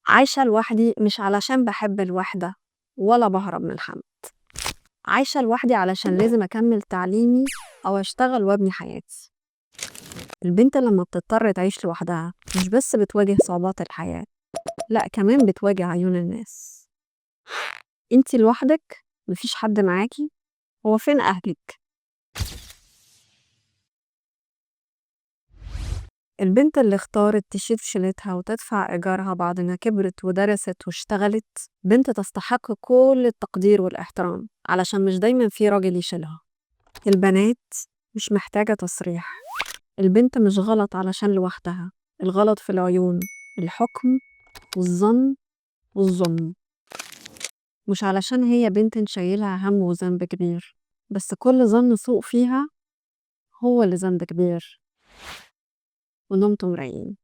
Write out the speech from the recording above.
عايشة لوحدي مش علشان باحب الوحدة ولا باهرب من حد، عايشة لوحدي علشان لازم أكمّل تعليمي أو أشتغل وأبني حياتي. البنت لمّا بتضطر تعيش لوحدها مش بس بتواجه صعوبات الحياة، لأ كمان بتواجه عيون الناس. أنتِ لوحدِك، ما فيش حد معاكِ، هو فين أهلِك؟ البنت اللي اختارت تشيل شيلتها وتدفع إيجارها بعد ما كبرت ودرست واشتغلت، بنت تستحق كل التقدير والاحترام، علشان مش دايمًا في راجل يشيلها. البنات مش محتاجة تصريح، البنت مش غلط علشان لوحدها، الغلط في العيون، الحكم والظن والظلم. مش علشان هي بنت نشيلها هم وذنب كبير، بس كل ظن سوء فيها هو اللي ذنب كبير. ونمتم رايقين.